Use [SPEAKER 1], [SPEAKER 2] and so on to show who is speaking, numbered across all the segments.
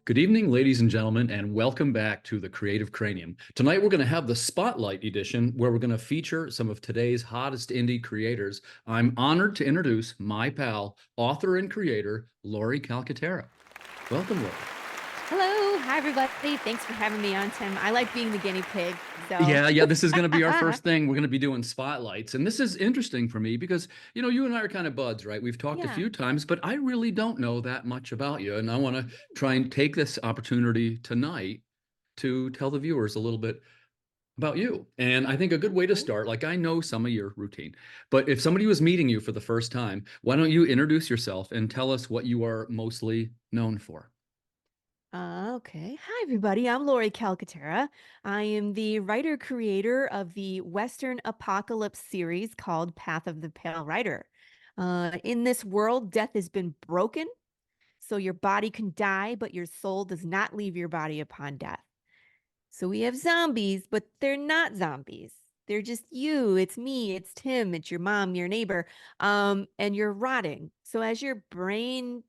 [SPEAKER 1] Good evening, ladies and gentlemen, and welcome back to the Creative Cranium. Tonight, we're going to have the Spotlight edition where we're going to feature some of today's hottest indie creators. I'm honored to introduce my pal, author and creator, Laurie Calcaterra. Welcome, Laurie.
[SPEAKER 2] Hello. Hi, everybody. Thanks for having me on, Tim. I like being the guinea pig. So,
[SPEAKER 1] Yeah, this is going to be our first thing. We're going to be doing spotlights. And this is interesting for me because, you and I are kind of buds, right? We've talked a
[SPEAKER 2] yeah.
[SPEAKER 1] few times, but I really don't know that much about you. And I want to try and take this opportunity tonight to tell the viewers a little bit about you. And I think a good way to
[SPEAKER 2] Okay.
[SPEAKER 1] start, like I know some of your routine, but if somebody was meeting you for the first time, why don't you introduce yourself and tell us what you are mostly known for?
[SPEAKER 2] Okay. Hi, everybody. I'm Laurie Calcaterra. I am the writer creator of the Western apocalypse series called Path of the Pale Rider. In this world, death has been broken, so your body can die, but your soul does not leave your body upon death. So we have zombies, but they're not zombies. They're just you. It's me. It's Tim. It's your mom, your neighbor. And you're rotting. So as your brain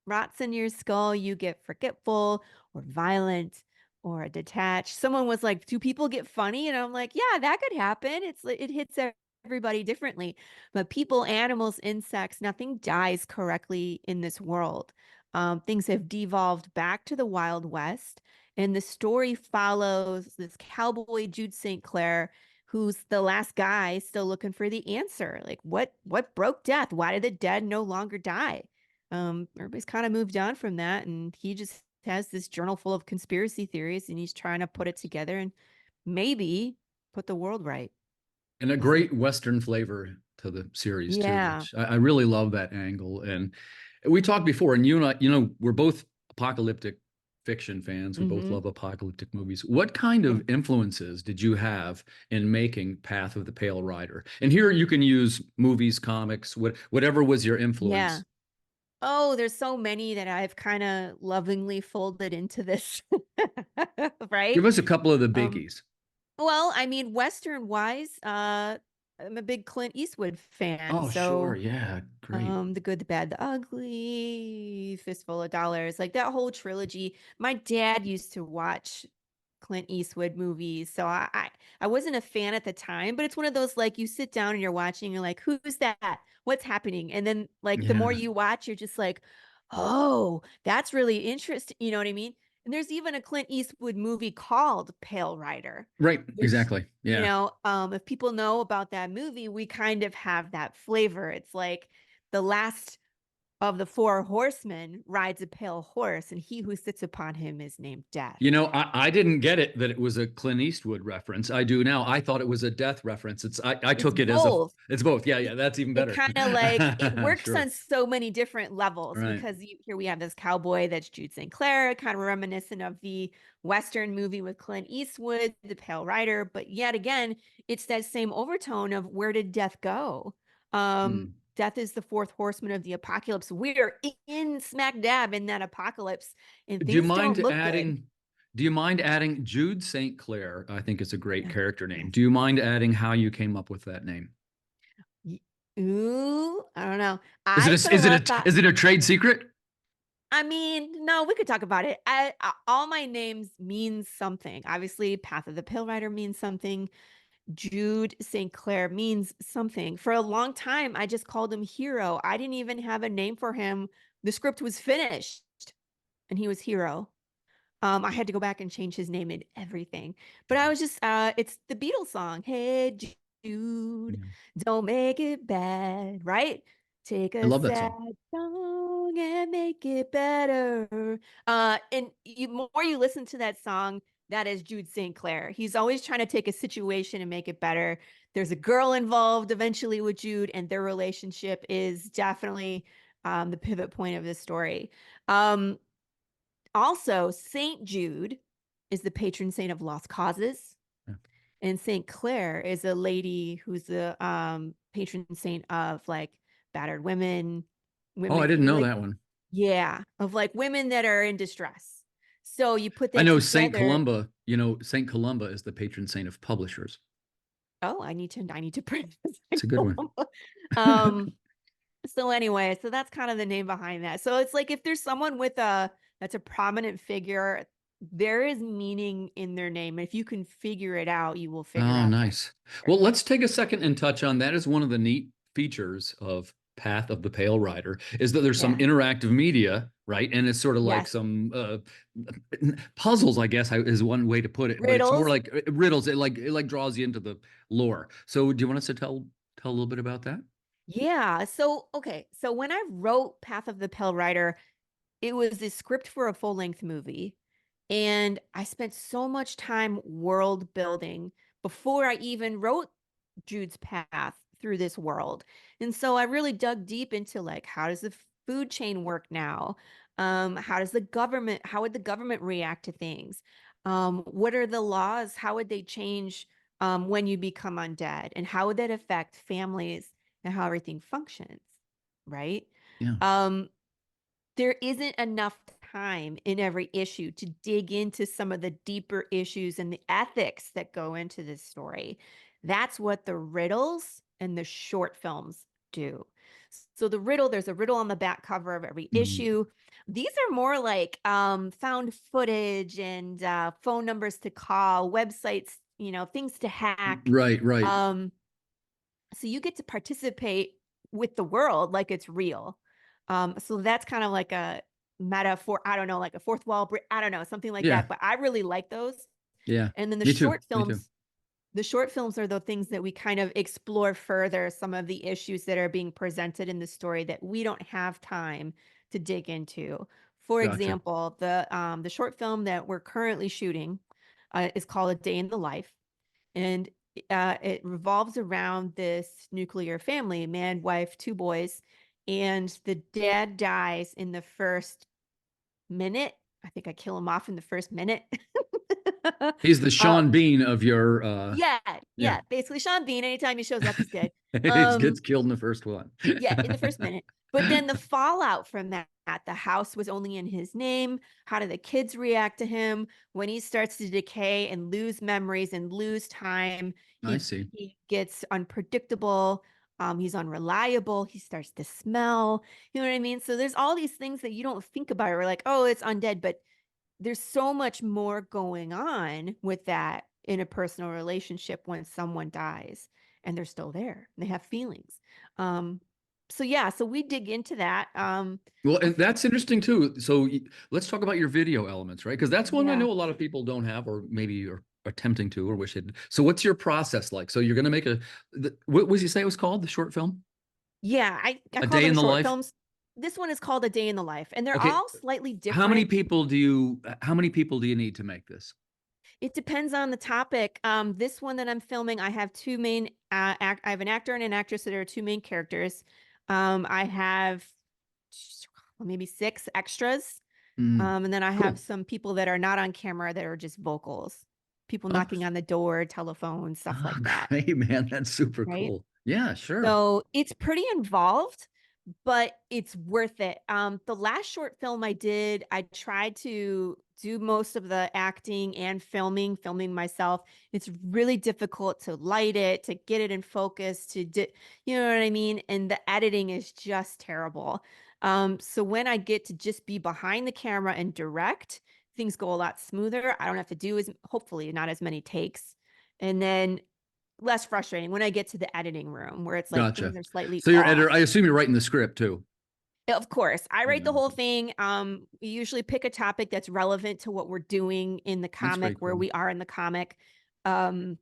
[SPEAKER 2] rots in your skull, you get forgetful or violent or detached. Someone was like, "Do people get funny?" And I'm like, "Yeah, that could happen. It hits everybody differently. But people, animals, insects, nothing dies correctly in this world. Things have devolved back to the Wild West, and the story follows this cowboy Jude St. Clair, who's the last guy still looking for the answer. Like, what broke death? Why did the dead no longer die? Everybody's kind of moved on from that, and he just has this journal full of conspiracy theories, and he's trying to put it together and maybe put the world right.
[SPEAKER 1] And a
[SPEAKER 2] We'll see.
[SPEAKER 1] great Western flavor to the series too,
[SPEAKER 2] Yeah.
[SPEAKER 1] which I really love that angle. And we talked before, and you and I, we're both apocalyptic fiction fans. We both
[SPEAKER 2] Mm-hmm.
[SPEAKER 1] love apocalyptic movies. What kind
[SPEAKER 2] Yeah.
[SPEAKER 1] of influences did you have in making Path of the Pale Rider? And here you can use movies, comics, whatever was your
[SPEAKER 2] Yeah.
[SPEAKER 1] influence.
[SPEAKER 2] Oh, there's so many that I've kind of lovingly folded into this, right?
[SPEAKER 1] Give us a couple of the
[SPEAKER 2] Um,
[SPEAKER 1] biggies.
[SPEAKER 2] well, I mean, Western wise, I'm a big Clint Eastwood fan,
[SPEAKER 1] Oh, sure.
[SPEAKER 2] so
[SPEAKER 1] Yeah, great.
[SPEAKER 2] The Good, the Bad, the Ugly, Fistful of Dollars, like that whole trilogy. My dad used to watch Clint Eastwood movies, so I wasn't a fan at the time, but it's one of those like you sit down and you're watching, you're like, who's that? What's happening? And then like the more
[SPEAKER 1] Yeah,
[SPEAKER 2] you watch, you're just like, oh, that's really interesting. You know what I mean? And there's even a Clint Eastwood movie called Pale Rider,
[SPEAKER 1] right.
[SPEAKER 2] which,
[SPEAKER 1] Exactly. Yeah.
[SPEAKER 2] if people know about that movie, we kind of have that flavor. It's like the last of the four horsemen rides a pale horse, and he who sits upon him is named Death.
[SPEAKER 1] I didn't get it that it was a Clint Eastwood reference. I do now. I thought it was a death reference. I
[SPEAKER 2] It's
[SPEAKER 1] took it as
[SPEAKER 2] both.
[SPEAKER 1] it's both. Yeah, that's even
[SPEAKER 2] It
[SPEAKER 1] better.
[SPEAKER 2] kind of like it works
[SPEAKER 1] Sure.
[SPEAKER 2] on so many different levels
[SPEAKER 1] Right.
[SPEAKER 2] because here we have this cowboy that's Jude St. Clair, kind of reminiscent of the Western movie with Clint Eastwood, The Pale Rider. But yet again, it's that same overtone of where did death go?
[SPEAKER 1] Hmm.
[SPEAKER 2] Death is the fourth horseman of the apocalypse. We're in smack dab in that apocalypse, and
[SPEAKER 1] Do you
[SPEAKER 2] things
[SPEAKER 1] mind
[SPEAKER 2] don't look good.
[SPEAKER 1] adding do you mind adding Jude St. Clair? I think it's a great
[SPEAKER 2] Yeah.
[SPEAKER 1] character name.
[SPEAKER 2] Yes.
[SPEAKER 1] Do you mind adding how you came up with that name?
[SPEAKER 2] Ooh, I don't know.
[SPEAKER 1] Is it
[SPEAKER 2] I
[SPEAKER 1] a
[SPEAKER 2] put a
[SPEAKER 1] is it
[SPEAKER 2] lot of thought.
[SPEAKER 1] a trade secret?
[SPEAKER 2] I mean, no, we could talk about it. All my names mean something. Obviously, Path of the Pill Rider means something. Jude St. Clair means something. For a long time, I just called him Hero. I didn't even have a name for him. The script was finished, and he was Hero. I had to go back and change his name and everything. But I was just, it's the Beatles song. Hey, Jude,
[SPEAKER 1] Yeah.
[SPEAKER 2] don't make it bad, right? Take
[SPEAKER 1] I
[SPEAKER 2] a
[SPEAKER 1] love that
[SPEAKER 2] sad
[SPEAKER 1] song.
[SPEAKER 2] song and make it better. And more you listen to that song, that is Jude St. Clair. He's always trying to take a situation and make it better. There's a girl involved eventually with Jude, and their relationship is definitely the pivot point of this story. Um, Also, Saint Jude is the patron saint of lost causes,
[SPEAKER 1] Yeah.
[SPEAKER 2] and Saint Clair is a lady who's the patron saint of like battered women,
[SPEAKER 1] Oh, I
[SPEAKER 2] women
[SPEAKER 1] didn't know
[SPEAKER 2] like
[SPEAKER 1] that one.
[SPEAKER 2] yeah, of like women that are in distress. So you put
[SPEAKER 1] I
[SPEAKER 2] that
[SPEAKER 1] know Saint
[SPEAKER 2] together.
[SPEAKER 1] Columba, Saint Columba is the patron saint of publishers.
[SPEAKER 2] Oh, I need to print this.
[SPEAKER 1] It's a good one.
[SPEAKER 2] um so anyway, so that's kind of the name behind that. So it's like if there's someone with a That's a prominent figure. There is meaning in their name. If you can figure it out, you will figure
[SPEAKER 1] Oh,
[SPEAKER 2] out that.
[SPEAKER 1] nice. Well, let's take a second and touch on that. Is one of the neat features of Path of the Pale Rider is that there's some
[SPEAKER 2] Yeah.
[SPEAKER 1] interactive media, right? And it's sort of like
[SPEAKER 2] Yes.
[SPEAKER 1] some puzzles, I guess, is one way to put it. But it's more
[SPEAKER 2] Riddles.
[SPEAKER 1] like riddles. It like draws you into the lore. So, do you want us to tell a little bit about that?
[SPEAKER 2] Yeah. So, okay. So when I wrote Path of the Pale Rider, it was a script for a full-length movie. And I spent so much time world building before I even wrote Jude's path through this world. And so I really dug deep into like, how does the food chain work now? How would the government react to things? What are the laws? How would they change when you become undead? And how would that affect families and how everything functions? Right?
[SPEAKER 1] Yeah.
[SPEAKER 2] Um, there isn't enough time in every issue to dig into some of the deeper issues and the ethics that go into this story. That's what the riddles and the short films do. So there's a riddle on the back cover of every
[SPEAKER 1] Mm.
[SPEAKER 2] issue. These are more like found footage and phone numbers to call, websites, things to hack.
[SPEAKER 1] Right, right.
[SPEAKER 2] Um, so you get to participate with the world like it's real. So that's kind of like a metaphor, I don't know, like a fourth wall, I don't know, something like
[SPEAKER 1] Yeah,
[SPEAKER 2] that. But I really like those.
[SPEAKER 1] yeah.
[SPEAKER 2] And then
[SPEAKER 1] Me too. Me too.
[SPEAKER 2] the short films are the things that we kind of explore further some of the issues that are being presented in the story that we don't have time to dig into. For
[SPEAKER 1] Gotcha.
[SPEAKER 2] example, the short film that we're currently shooting is called A Day in the Life, and it revolves around this nuclear family, man, wife, two boys, and the dad dies in the first minute. I think I kill him off in the first minute.
[SPEAKER 1] He's the
[SPEAKER 2] uh,
[SPEAKER 1] Sean Bean of your
[SPEAKER 2] yeah,
[SPEAKER 1] yeah.
[SPEAKER 2] yeah. Basically, Sean Bean, anytime he shows up, he's dead.
[SPEAKER 1] He
[SPEAKER 2] Um,
[SPEAKER 1] gets killed in the first one.
[SPEAKER 2] yeah, in the first minute. But then the fallout from that, the house was only in his name. How do the kids react to him when he starts to decay and lose memories and lose time?
[SPEAKER 1] I
[SPEAKER 2] He
[SPEAKER 1] see.
[SPEAKER 2] he gets unpredictable. He's unreliable. He starts to smell. You know what I mean? So there's all these things that you don't think about. Or like, oh, it's undead, but there's so much more going on with that in a personal relationship when someone dies and they're still there. They have feelings. Um, so yeah, so we dig into that.
[SPEAKER 1] Well, and
[SPEAKER 2] Bef-
[SPEAKER 1] that's interesting too. So let's talk about your video elements, right? Because that's one I
[SPEAKER 2] yeah.
[SPEAKER 1] know a lot of people don't have, or maybe are attempting to, or wish it. So what's your process like? So you're going to make what was you say it was called? The short film?
[SPEAKER 2] Yeah, I
[SPEAKER 1] A
[SPEAKER 2] call
[SPEAKER 1] Day
[SPEAKER 2] them
[SPEAKER 1] in the
[SPEAKER 2] short
[SPEAKER 1] Life?
[SPEAKER 2] films. This one is called A Day in the Life, and they're
[SPEAKER 1] Okay.
[SPEAKER 2] all slightly
[SPEAKER 1] How many
[SPEAKER 2] different.
[SPEAKER 1] people do you, how many people do you need to make this?
[SPEAKER 2] It depends on the topic. This one that I'm filming, I have two main I have an actor and an actress that are two main characters. I have maybe six extras.
[SPEAKER 1] Mm,
[SPEAKER 2] And then I have
[SPEAKER 1] cool.
[SPEAKER 2] some people that are not on camera that are just vocals, people
[SPEAKER 1] Oh,
[SPEAKER 2] knocking on the door, telephone, stuff
[SPEAKER 1] oh,
[SPEAKER 2] like that.
[SPEAKER 1] great, man. That's super
[SPEAKER 2] Right.
[SPEAKER 1] cool. Yeah, sure.
[SPEAKER 2] So it's pretty involved, but it's worth it. The last short film I did, I tried to do most of the acting and filming myself. It's really difficult to light it, to get it in focus, you know what I mean? And the editing is just terrible. So when I get to just be behind the camera and direct, things go a lot smoother. I don't have to do hopefully not as many takes. And then less frustrating when I get to the editing room where it's like things
[SPEAKER 1] Gotcha.
[SPEAKER 2] are slightly
[SPEAKER 1] So your editor, I
[SPEAKER 2] off.
[SPEAKER 1] assume you're writing the script too.
[SPEAKER 2] Of course, I write
[SPEAKER 1] Yeah,
[SPEAKER 2] the whole
[SPEAKER 1] okay.
[SPEAKER 2] thing. We usually pick a topic that's relevant to what we're doing in the
[SPEAKER 1] That's very
[SPEAKER 2] comic, where
[SPEAKER 1] cool.
[SPEAKER 2] we are in the comic. Um,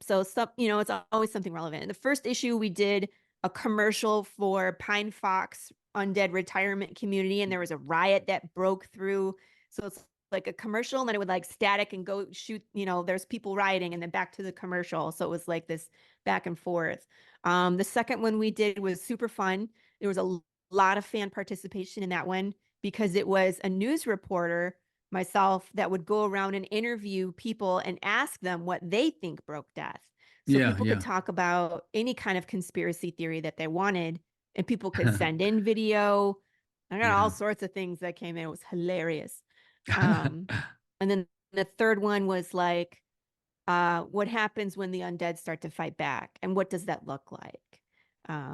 [SPEAKER 2] so some, it's always something relevant. In the first issue, we did a commercial for Pine Fox Undead Retirement Community, and there was a riot that broke through. So it's like a commercial, and then it would like static and go shoot. There's people rioting, and then back to the commercial. So it was like this back and forth. The second one we did was super fun. There was a lot of fan participation in that one because it was a news reporter, myself, that would go around and interview people and ask them what they think broke death. So
[SPEAKER 1] Yeah,
[SPEAKER 2] people could
[SPEAKER 1] yeah.
[SPEAKER 2] talk about any kind of conspiracy theory that they wanted, and people could send in video. I got all
[SPEAKER 1] Yeah.
[SPEAKER 2] sorts of things that came in. It was hilarious. Um, and then the third one was like, what happens when the undead start to fight back, and what does that look like?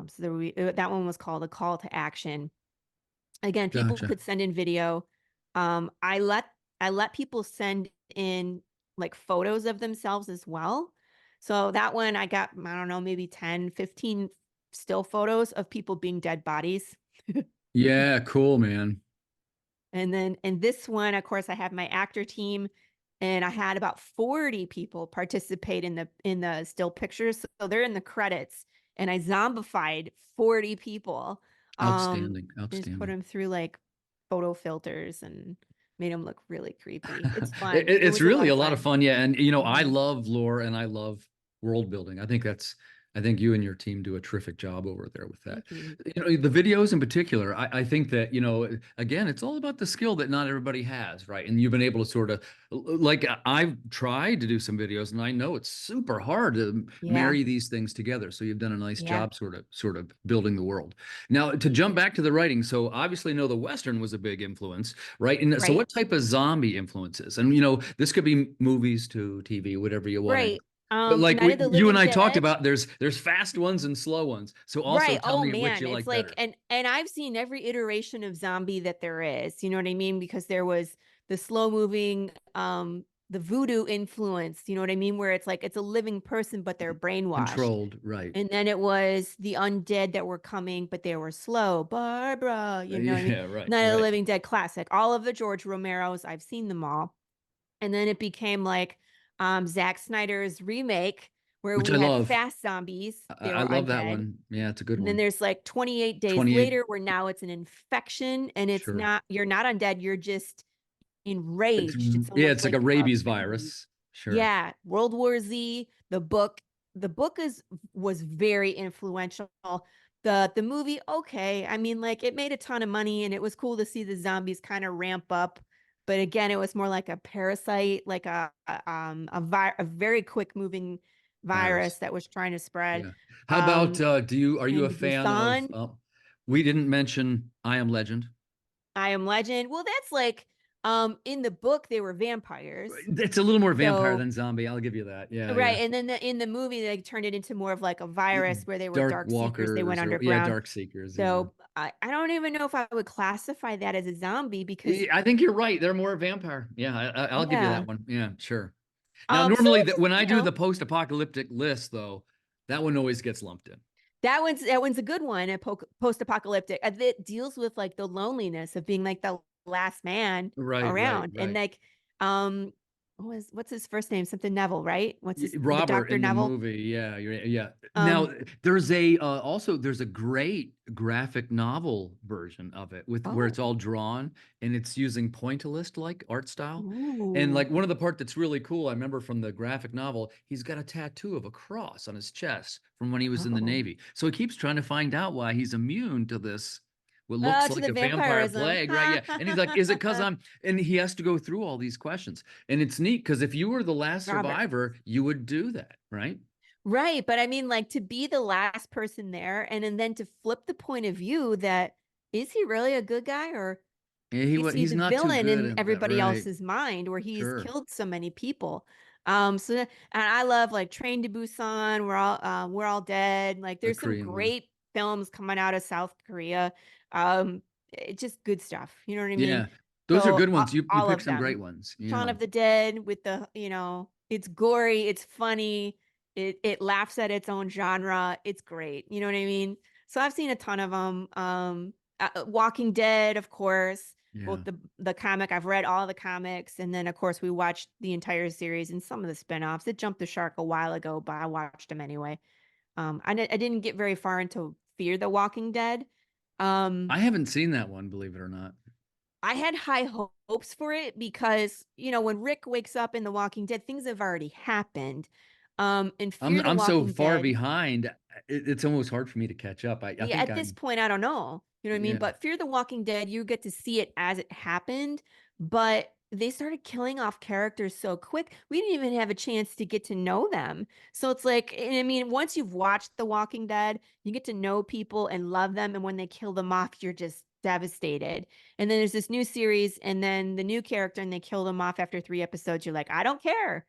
[SPEAKER 2] So that one was called a call to action. Again, people
[SPEAKER 1] Gotcha.
[SPEAKER 2] could send in video. I let people send in like photos of themselves as well. So that one I got, I don't know, maybe 10, 15 still photos of people being dead bodies.
[SPEAKER 1] Yeah, cool, man.
[SPEAKER 2] And then in this one, of course, I have my actor team, and I had about 40 people participate in the still pictures. So they're in the credits, and I zombified 40 people.
[SPEAKER 1] Outstanding,
[SPEAKER 2] And just put
[SPEAKER 1] outstanding.
[SPEAKER 2] them through like photo filters and made them look really creepy. It's
[SPEAKER 1] It,
[SPEAKER 2] fun. It
[SPEAKER 1] it's
[SPEAKER 2] was a lot
[SPEAKER 1] really
[SPEAKER 2] of
[SPEAKER 1] a lot of
[SPEAKER 2] fun.
[SPEAKER 1] fun. Yeah. And, I
[SPEAKER 2] Mhm.
[SPEAKER 1] love lore and I love world building. I think you and your team do a terrific job over there with that.
[SPEAKER 2] Thank you.
[SPEAKER 1] The videos in particular, I think that, again, it's all about the skill that not everybody has, right? And you've been able to sort of, like, I've tried to do some videos and I know it's super hard to
[SPEAKER 2] Yeah.
[SPEAKER 1] marry these things together. So you've done a nice
[SPEAKER 2] Yeah.
[SPEAKER 1] job sort of building the world. Now, to
[SPEAKER 2] Thank
[SPEAKER 1] jump
[SPEAKER 2] you.
[SPEAKER 1] back to the writing, so obviously know the Western was a big influence, right? And so
[SPEAKER 2] Right.
[SPEAKER 1] what type of zombie influences? And this could be movies to TV, whatever you want to.
[SPEAKER 2] Right.
[SPEAKER 1] But like
[SPEAKER 2] Night of the
[SPEAKER 1] you and
[SPEAKER 2] Living
[SPEAKER 1] I talked
[SPEAKER 2] Dead.
[SPEAKER 1] about, there's fast ones and slow ones. So also
[SPEAKER 2] Right.
[SPEAKER 1] tell
[SPEAKER 2] Oh
[SPEAKER 1] me which
[SPEAKER 2] man,
[SPEAKER 1] you
[SPEAKER 2] it's
[SPEAKER 1] like
[SPEAKER 2] like
[SPEAKER 1] better.
[SPEAKER 2] and I've seen every iteration of zombie that there is. You know what I mean? Because there was the slow moving the voodoo influence, you know what I mean, where it's like it's a living person but they're brainwashed.
[SPEAKER 1] Controlled, right?
[SPEAKER 2] And then it was the undead that were coming but they were slow. Barbara, you know what I mean?
[SPEAKER 1] Yeah, right,
[SPEAKER 2] Night of the
[SPEAKER 1] right.
[SPEAKER 2] Living Dead classic. All of the George Romero's, I've seen them all. And then it became like Zack Snyder's remake where
[SPEAKER 1] Which
[SPEAKER 2] we
[SPEAKER 1] I
[SPEAKER 2] had
[SPEAKER 1] love.
[SPEAKER 2] fast zombies. They
[SPEAKER 1] I
[SPEAKER 2] were
[SPEAKER 1] love that
[SPEAKER 2] undead.
[SPEAKER 1] one. Yeah, it's a good
[SPEAKER 2] And then
[SPEAKER 1] one.
[SPEAKER 2] there's like 28 days
[SPEAKER 1] 28.
[SPEAKER 2] later where now it's an infection and it's
[SPEAKER 1] Sure.
[SPEAKER 2] not, you're not undead, you're just
[SPEAKER 1] It's
[SPEAKER 2] enraged. It's
[SPEAKER 1] yeah,
[SPEAKER 2] almost
[SPEAKER 1] it's like a
[SPEAKER 2] like
[SPEAKER 1] rabies
[SPEAKER 2] crazy.
[SPEAKER 1] virus. Sure.
[SPEAKER 2] Yeah, World War Z, the book was very influential. The movie, okay. I mean, like it made a ton of money and it was cool to see the zombies kind of ramp up. But again, it was more like a parasite, like a very quick moving virus
[SPEAKER 1] Virus.
[SPEAKER 2] that was trying to spread.
[SPEAKER 1] Yeah. How about
[SPEAKER 2] Um,
[SPEAKER 1] are you
[SPEAKER 2] Train
[SPEAKER 1] a
[SPEAKER 2] to
[SPEAKER 1] fan of
[SPEAKER 2] Busan,
[SPEAKER 1] we didn't mention I Am Legend.
[SPEAKER 2] I Am Legend. Well, that's like in the book they were vampires.
[SPEAKER 1] It's a little more vampire
[SPEAKER 2] So
[SPEAKER 1] than zombie. I'll give you that. Yeah,
[SPEAKER 2] right,
[SPEAKER 1] yeah.
[SPEAKER 2] and then in the movie they turned it into more of like a virus where they were
[SPEAKER 1] Dark
[SPEAKER 2] dark seekers. They went
[SPEAKER 1] walkers or yeah,
[SPEAKER 2] underground.
[SPEAKER 1] dark seekers. Yeah.
[SPEAKER 2] So I don't even know if I would classify that as a zombie because
[SPEAKER 1] I think you're right. They're more vampire. Yeah, I'll give you that
[SPEAKER 2] yeah.
[SPEAKER 1] one. Yeah, sure. Now,
[SPEAKER 2] So
[SPEAKER 1] normally
[SPEAKER 2] it's
[SPEAKER 1] when I
[SPEAKER 2] you
[SPEAKER 1] do the
[SPEAKER 2] know
[SPEAKER 1] post-apocalyptic list, though, that one always gets lumped in.
[SPEAKER 2] that one's a good one. A post-apocalyptic that deals with like the loneliness of being like the last man
[SPEAKER 1] Right, right,
[SPEAKER 2] around and
[SPEAKER 1] right.
[SPEAKER 2] like what's his first name? Something Neville, right? What's his the
[SPEAKER 1] Robert
[SPEAKER 2] Dr.
[SPEAKER 1] in the
[SPEAKER 2] Neville?
[SPEAKER 1] movie. Yeah, yeah. Now
[SPEAKER 2] Um
[SPEAKER 1] there's a great graphic novel version of it with where it's
[SPEAKER 2] oh.
[SPEAKER 1] all drawn and it's using pointillist like art style. And
[SPEAKER 2] Ooh.
[SPEAKER 1] like one of the part that's really cool, I remember from the graphic novel, he's got a tattoo of a cross on his chest from when he was in the
[SPEAKER 2] Oh.
[SPEAKER 1] Navy. So he keeps trying to find out why he's immune to this what looks
[SPEAKER 2] To
[SPEAKER 1] like
[SPEAKER 2] the
[SPEAKER 1] a vampire
[SPEAKER 2] vampirism.
[SPEAKER 1] plague, right? Yeah. And he's like, is it because I'm, and he has to go through all these questions. And it's neat because if you were the last
[SPEAKER 2] Robert.
[SPEAKER 1] survivor, you would do that, right?
[SPEAKER 2] Right, but I mean like to be the last person there and then to flip the point of view that is he really a good guy or
[SPEAKER 1] Yeah,
[SPEAKER 2] is he
[SPEAKER 1] he's
[SPEAKER 2] the
[SPEAKER 1] not too
[SPEAKER 2] villain
[SPEAKER 1] good
[SPEAKER 2] in
[SPEAKER 1] at that,
[SPEAKER 2] everybody
[SPEAKER 1] right?
[SPEAKER 2] else's mind where he's
[SPEAKER 1] Sure.
[SPEAKER 2] killed so many people? And I love like Train to Busan, We're All Dead. Like
[SPEAKER 1] The
[SPEAKER 2] there's some
[SPEAKER 1] Korean one.
[SPEAKER 2] great films coming out of South Korea. Just good stuff. You know what I mean?
[SPEAKER 1] Yeah. Those are
[SPEAKER 2] So
[SPEAKER 1] good ones. You
[SPEAKER 2] all
[SPEAKER 1] picked
[SPEAKER 2] of
[SPEAKER 1] some great
[SPEAKER 2] them.
[SPEAKER 1] ones.
[SPEAKER 2] Shaun
[SPEAKER 1] Yeah.
[SPEAKER 2] of the Dead with the, it's gory, it's funny, it laughs at its own genre. It's great. You know what I mean? So I've seen a ton of them. Walking Dead, of course,
[SPEAKER 1] Yeah.
[SPEAKER 2] both the comic. I've read all the comics, and then of course we watched the entire series and some of the spinoffs. It jumped the shark a while ago, but I watched them anyway. I didn't get very far into Fear the Walking Dead. Um,
[SPEAKER 1] I haven't seen that one, believe it or not.
[SPEAKER 2] I had high hopes for it because, when Rick wakes up in The Walking Dead, things have already happened. And Fear the
[SPEAKER 1] I'm so
[SPEAKER 2] Walking
[SPEAKER 1] far
[SPEAKER 2] Dead,
[SPEAKER 1] behind. It's almost hard for me to catch up. I
[SPEAKER 2] yeah,
[SPEAKER 1] think
[SPEAKER 2] at this
[SPEAKER 1] I'm,
[SPEAKER 2] point, I don't know. You know what I mean?
[SPEAKER 1] yeah.
[SPEAKER 2] But Fear the Walking Dead, you get to see it as it happened, but they started killing off characters so quick. We didn't even have a chance to get to know them. So it's like, and I mean, once you've watched The Walking Dead, you get to know people and love them. And when they kill them off, you're just devastated. And then there's this new series, and then the new character, and they kill them off after 3 episodes. You're like, I don't care.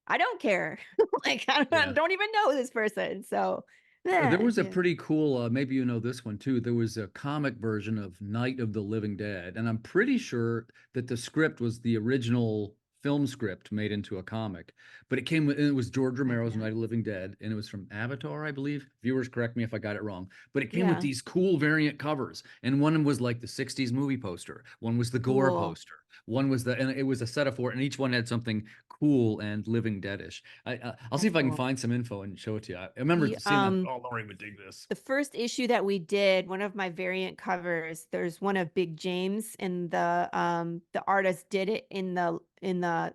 [SPEAKER 2] I don't care. Like, I
[SPEAKER 1] Yeah.
[SPEAKER 2] don't even know this person. So
[SPEAKER 1] There was a
[SPEAKER 2] Yeah.
[SPEAKER 1] pretty cool, maybe you know this one too. There was a comic version of Night of the Living Dead, and I'm pretty sure that the script was the original film script made into a comic. But it was George Romero's Night of the Living Dead, and it was from Avatar, I believe. Viewers, correct me if I got it wrong. But it came with
[SPEAKER 2] Yeah.
[SPEAKER 1] these cool variant covers, and one was like the '60s movie poster, one was the Gore
[SPEAKER 2] Cool.
[SPEAKER 1] poster, one was and it was a set of four, and each one had something cool and Living Deadish. I'll see
[SPEAKER 2] That's
[SPEAKER 1] if I can
[SPEAKER 2] cool.
[SPEAKER 1] find some info and show it to you. I remember
[SPEAKER 2] The
[SPEAKER 1] seeing that. Oh, Laurie would dig this.
[SPEAKER 2] the first issue that we did, one of my variant covers, there's one of Big James, and the artist did it in the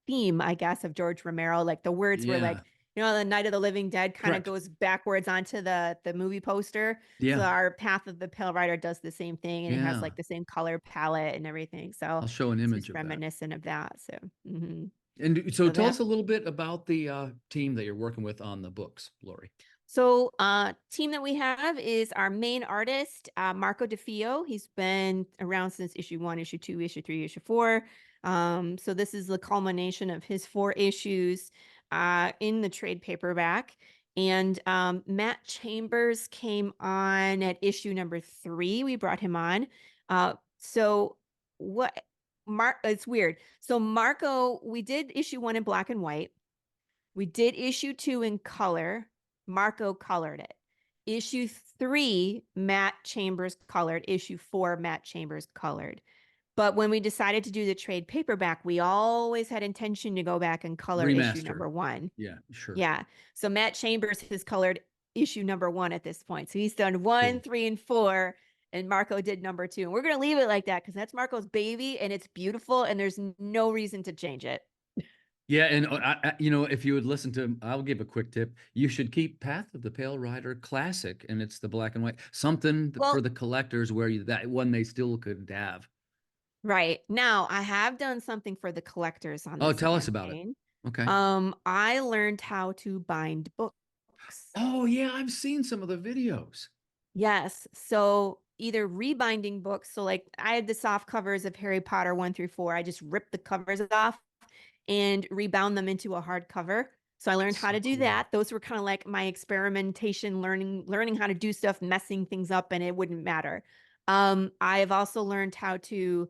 [SPEAKER 2] theme, I guess, of George Romero. Like the words were
[SPEAKER 1] Yeah,
[SPEAKER 2] like, the Night of the Living Dead kind of
[SPEAKER 1] correct.
[SPEAKER 2] goes backwards onto the movie poster. So
[SPEAKER 1] Yeah,
[SPEAKER 2] our Path of the Pale Rider does the same thing, and it has
[SPEAKER 1] yeah.
[SPEAKER 2] like the same color palette and everything. So
[SPEAKER 1] I'll show an
[SPEAKER 2] it's
[SPEAKER 1] image
[SPEAKER 2] just
[SPEAKER 1] of that.
[SPEAKER 2] reminiscent of that. So
[SPEAKER 1] And so
[SPEAKER 2] so
[SPEAKER 1] tell
[SPEAKER 2] that
[SPEAKER 1] us a little bit about the team that you're working with on the books, Laurie.
[SPEAKER 2] So, team that we have is our main artist, Marco DeFio. He's been around since issue 1, issue 2, issue 3, issue 4. So this is the culmination of his 4 issues in the trade paperback. And Matt Chambers came on at issue number 3. We brought him on. So what? It's weird. So Marco, we did issue 1 in black and white. We did issue 2 in color. Marco colored it. Issue 3, Matt Chambers colored. Issue 4, Matt Chambers colored. But when we decided to do the trade paperback, we always had intention to go back and color issue
[SPEAKER 1] Remaster.
[SPEAKER 2] number 1.
[SPEAKER 1] Yeah, sure.
[SPEAKER 2] Yeah. So Matt Chambers has colored issue number 1 at this point. So he's done 1,
[SPEAKER 1] Cool.
[SPEAKER 2] 3, and 4. And Marco did number 2. And we're going to leave it like that because that's Marco's baby and it's beautiful and there's no reason to change it.
[SPEAKER 1] Yeah, and if you would listen to, I'll give a quick tip. You should keep Path of the Pale Rider classic, and it's the black and white, something for
[SPEAKER 2] Well,
[SPEAKER 1] the collectors where that one they still could have.
[SPEAKER 2] right. Now, I have done something for the collectors on
[SPEAKER 1] Oh,
[SPEAKER 2] this
[SPEAKER 1] tell us about it.
[SPEAKER 2] campaign.
[SPEAKER 1] Okay.
[SPEAKER 2] I learned how to bind books.
[SPEAKER 1] Oh yeah, I've seen some of the videos.
[SPEAKER 2] Yes. So either rebinding books. So like I had the soft covers of Harry Potter 1 through 4. I just ripped the covers off and rebound them into a hardcover. So I learned how
[SPEAKER 1] So
[SPEAKER 2] to do
[SPEAKER 1] cool.
[SPEAKER 2] that. Those were kind of like my experimentation, learning how to do stuff, messing things up, and it wouldn't matter. I've also learned how to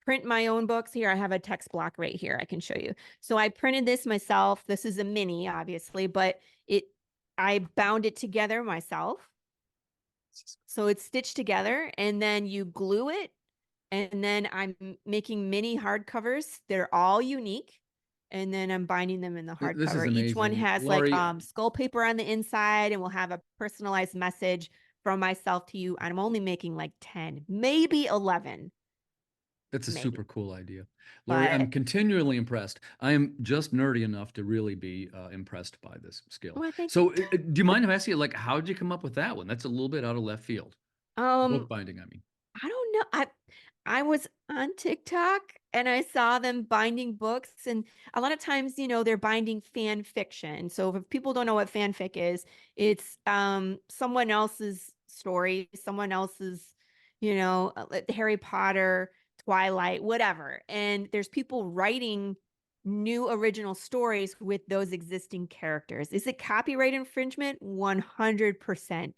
[SPEAKER 2] print my own books. Here, I have a text block right here. I can show you. So I printed this myself. This is a mini, obviously, but I bound it together myself. So it's stitched together, and then you glue it, and then I'm making mini hardcovers. They're all unique. And then I'm binding them in the
[SPEAKER 1] This is
[SPEAKER 2] hardcover. Each one
[SPEAKER 1] amazing,
[SPEAKER 2] has like
[SPEAKER 1] Laurie.
[SPEAKER 2] skull paper on the inside and will have a personalized message from myself to you. I'm only making like 10, maybe 11,
[SPEAKER 1] That's a
[SPEAKER 2] maybe.
[SPEAKER 1] super cool idea. Laurie, I'm
[SPEAKER 2] But
[SPEAKER 1] continually impressed. I am just nerdy enough to really be impressed by this skill.
[SPEAKER 2] I think
[SPEAKER 1] So, do you mind if I ask you, like, how did you come up with that one? That's a little bit out of left field.
[SPEAKER 2] um
[SPEAKER 1] Bookbinding, I mean.
[SPEAKER 2] I don't know. I was on TikTok and I saw them binding books, and a lot of times, they're binding fan fiction. So if people don't know what fanfic is, it's someone else's story, someone else's, Harry Potter, Twilight, whatever. And there's people writing new original stories with those existing characters. Is it copyright infringement? 100%.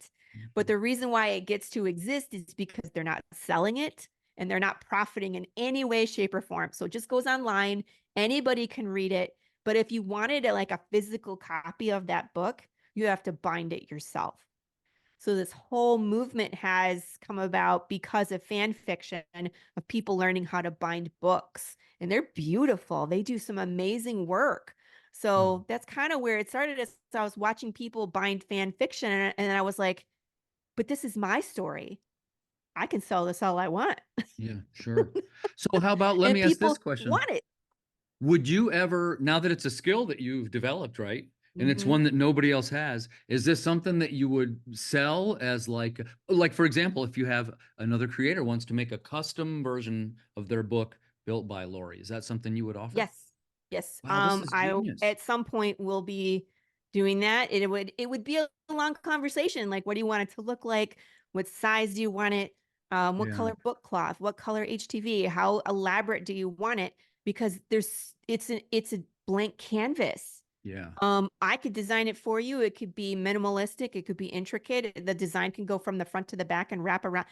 [SPEAKER 2] But the reason why it gets to exist is because they're not selling it and they're not profiting in any way, shape, or form. So it just goes online. Anybody can read it. But if you wanted like a physical copy of that book, you have to bind it yourself. So this whole movement has come about because of fan fiction, of people learning how to bind books. And they're beautiful. They do some amazing work. So that's kind of where it started. As I was watching people bind fan fiction, and I was like, but this is my story. I can sell this all I want.
[SPEAKER 1] Yeah, sure. So, how about, let
[SPEAKER 2] And
[SPEAKER 1] me ask this
[SPEAKER 2] people
[SPEAKER 1] question.
[SPEAKER 2] want it.
[SPEAKER 1] Would you ever, now that it's a skill that you've developed, right? And it's
[SPEAKER 2] Mm-hmm.
[SPEAKER 1] one that nobody else has, is this something that you would sell as like for example, if you have another creator wants to make a custom version of their book built by Laurie, is that something you would offer?
[SPEAKER 2] Yes. Yes.
[SPEAKER 1] Wow, this is
[SPEAKER 2] I
[SPEAKER 1] genius.
[SPEAKER 2] at some point will be doing that. It would be a long conversation. Like, what do you want it to look like? What size do you want it? What
[SPEAKER 1] Yeah.
[SPEAKER 2] color book cloth? What color HTV? How elaborate do you want it? Because it's a blank canvas.
[SPEAKER 1] Yeah.
[SPEAKER 2] I could design it for you. It could be minimalistic. It could be intricate. The design can go from the front to the back and wrap around.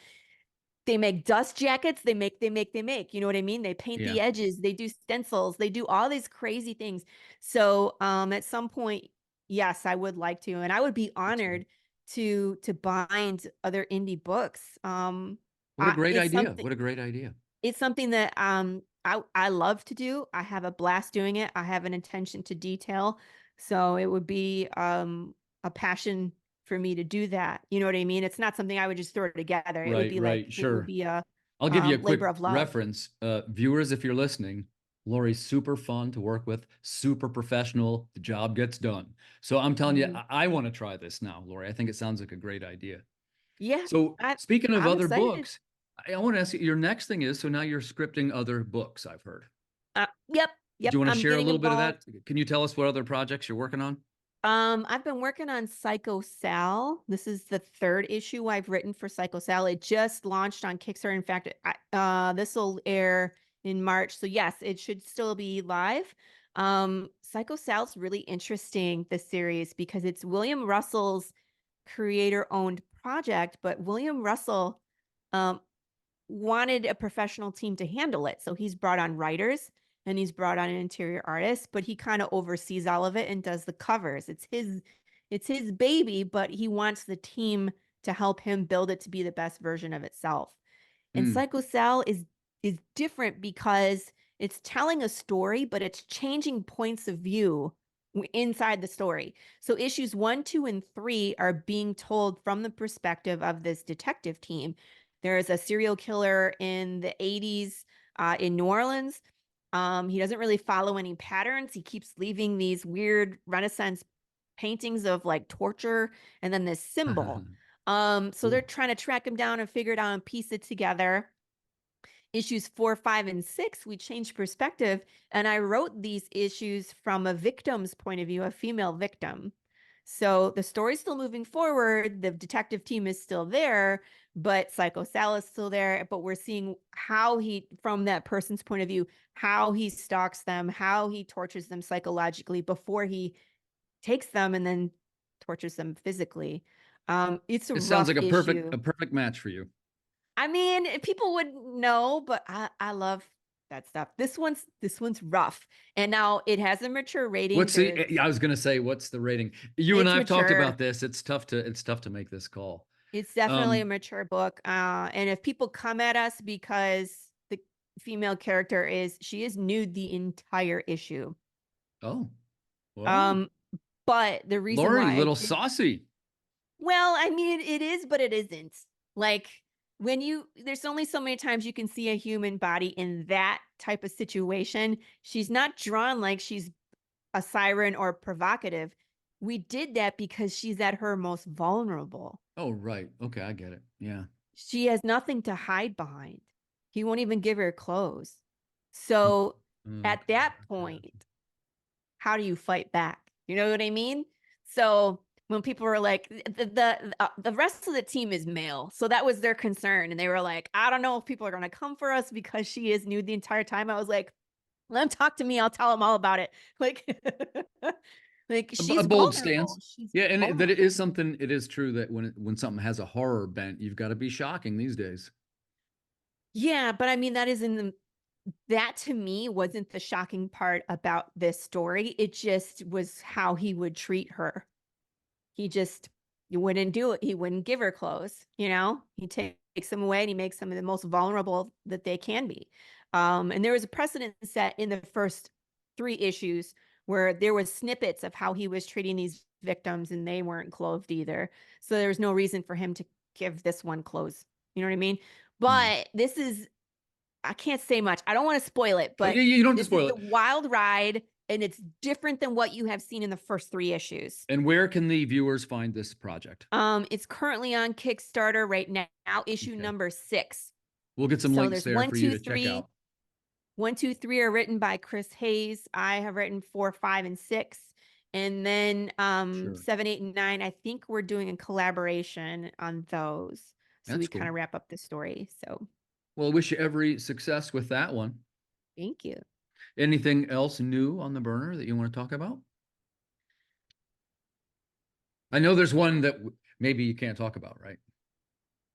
[SPEAKER 2] They make dust jackets. They make. You know what I mean? They paint
[SPEAKER 1] Yeah.
[SPEAKER 2] the edges. They do stencils. They do all these crazy things. So, at some point, yes, I would like to, and I would be
[SPEAKER 1] Excellent.
[SPEAKER 2] honored to bind other indie books.
[SPEAKER 1] What a great
[SPEAKER 2] It's
[SPEAKER 1] idea.
[SPEAKER 2] something.
[SPEAKER 1] What a great idea.
[SPEAKER 2] It's something that I love to do. I have a blast doing it. I have an intention to detail. So it would be a passion for me to do that. You know what I mean? It's not something I would just throw together. It would
[SPEAKER 1] Right,
[SPEAKER 2] be like
[SPEAKER 1] right.
[SPEAKER 2] it would
[SPEAKER 1] Sure.
[SPEAKER 2] be a
[SPEAKER 1] I'll give you a quick
[SPEAKER 2] labor of love.
[SPEAKER 1] reference. Viewers, if you're listening, Lori's super fun to work with, super professional. The job gets done. So I'm telling you,
[SPEAKER 2] Mhm.
[SPEAKER 1] I want to try this now, Lori. I think it sounds like a great idea.
[SPEAKER 2] Yeah,
[SPEAKER 1] So
[SPEAKER 2] I
[SPEAKER 1] speaking of
[SPEAKER 2] I'm
[SPEAKER 1] other
[SPEAKER 2] excited.
[SPEAKER 1] books, I want to ask you, your next thing is, so now you're scripting other books, I've heard.
[SPEAKER 2] Yep,
[SPEAKER 1] Do you
[SPEAKER 2] yep.
[SPEAKER 1] want to
[SPEAKER 2] I'm
[SPEAKER 1] share a
[SPEAKER 2] getting
[SPEAKER 1] little bit of
[SPEAKER 2] involved.
[SPEAKER 1] that? Can you tell us what other projects you're working on?
[SPEAKER 2] I've been working on Psycho Sal. This is the third issue I've written for Psycho Sal. It just launched on Kickstarter. In fact, this will air in March. So yes, it should still be live. Psycho Sal's really interesting, this series, because it's William Russell's creator-owned project, but William Russell um, wanted a professional team to handle it. So he's brought on writers and he's brought on an interior artist, but he kind of oversees all of it and does the covers. It's his baby, but he wants the team to help him build it to be the best version of itself. And
[SPEAKER 1] Hmm.
[SPEAKER 2] Psycho Cell is different because it's telling a story, but it's changing points of view inside the story. So issues 1, 2, and 3 are being told from the perspective of this detective team. There is a serial killer in the 80s in New Orleans. He doesn't really follow any patterns. He keeps leaving these weird Renaissance paintings of like torture and then this symbol. So they're
[SPEAKER 1] Cool.
[SPEAKER 2] trying to track him down and figure it out and piece it together. Issues 4, 5, and 6, we changed perspective, and I wrote these issues from a victim's point of view, a female victim. So the story's still moving forward. The detective team is still there, but Psycho Sal is still there. But we're seeing how he, from that person's point of view, how he stalks them, how he tortures them psychologically before he takes them and then tortures them physically. It's a
[SPEAKER 1] It sounds
[SPEAKER 2] rough
[SPEAKER 1] like
[SPEAKER 2] issue.
[SPEAKER 1] a perfect match for you.
[SPEAKER 2] I mean, people would know, but I love that stuff. This one's rough. And now it has a mature rating.
[SPEAKER 1] What's the,
[SPEAKER 2] There's
[SPEAKER 1] I was going to say, what's the rating? You and
[SPEAKER 2] It's
[SPEAKER 1] I have talked
[SPEAKER 2] mature.
[SPEAKER 1] about this. It's tough to make this call.
[SPEAKER 2] It's definitely a
[SPEAKER 1] Um,
[SPEAKER 2] mature book. And if people come at us because the female character she is nude the entire issue.
[SPEAKER 1] oh, well,
[SPEAKER 2] Um, but the reason
[SPEAKER 1] Lori,
[SPEAKER 2] why I
[SPEAKER 1] little
[SPEAKER 2] did
[SPEAKER 1] saucy.
[SPEAKER 2] well, I mean, it is, but it isn't. Like there's only so many times you can see a human body in that type of situation. She's not drawn like she's a siren or provocative. We did that because she's at her most vulnerable.
[SPEAKER 1] Oh, right. Okay, I get it. Yeah.
[SPEAKER 2] She has nothing to hide behind. He won't even give her clothes.
[SPEAKER 1] Mm,
[SPEAKER 2] So at
[SPEAKER 1] okay,
[SPEAKER 2] that
[SPEAKER 1] okay, okay.
[SPEAKER 2] point, how do you fight back? You know what I mean? So when people were like, the rest of the team is male, so that was their concern, and they were like, I don't know if people are going to come for us because she is nude the entire time. I was like, let them talk to me. I'll tell them all about it. Like, like
[SPEAKER 1] A
[SPEAKER 2] she's
[SPEAKER 1] bold
[SPEAKER 2] vulnerable.
[SPEAKER 1] stance.
[SPEAKER 2] She's
[SPEAKER 1] Yeah, and that it is
[SPEAKER 2] vulnerable.
[SPEAKER 1] something. It is true that when something has a horror bent, you've got to be shocking these days.
[SPEAKER 2] Yeah, but I mean that to me wasn't the shocking part about this story. It just was how he would treat her. He just he wouldn't do it. He wouldn't give her clothes, He takes them away and he makes them the most vulnerable that they can be. And there was a precedent set in the first 3 issues where there was snippets of how he was treating these victims and they weren't clothed either. So there was no reason for him to give this one clothes. You know what I mean?
[SPEAKER 1] Hmm.
[SPEAKER 2] But I can't say much. I don't want to spoil it,
[SPEAKER 1] Oh,
[SPEAKER 2] but
[SPEAKER 1] you don't have to
[SPEAKER 2] this is
[SPEAKER 1] spoil
[SPEAKER 2] a
[SPEAKER 1] it.
[SPEAKER 2] wild ride and it's different than what you have seen in the first 3 issues.
[SPEAKER 1] And where can the viewers find this project?
[SPEAKER 2] It's currently on Kickstarter right now, issue
[SPEAKER 1] Okay,
[SPEAKER 2] number 6.
[SPEAKER 1] we'll get some
[SPEAKER 2] So
[SPEAKER 1] links
[SPEAKER 2] there's
[SPEAKER 1] there
[SPEAKER 2] one,
[SPEAKER 1] for you
[SPEAKER 2] two,
[SPEAKER 1] to check
[SPEAKER 2] three.
[SPEAKER 1] out.
[SPEAKER 2] 1, 2, 3 are written by Chris Hayes. I have written 4, 5, and 6. And then
[SPEAKER 1] Sure,
[SPEAKER 2] 7, 8, and 9, I think we're doing a collaboration on those. So
[SPEAKER 1] that's
[SPEAKER 2] we kind
[SPEAKER 1] cool.
[SPEAKER 2] of wrap up the story. So
[SPEAKER 1] Well, I wish you every success with that one.
[SPEAKER 2] thank you.
[SPEAKER 1] Anything else new on the burner that you want to talk about? I know there's one that maybe you can't talk about, right?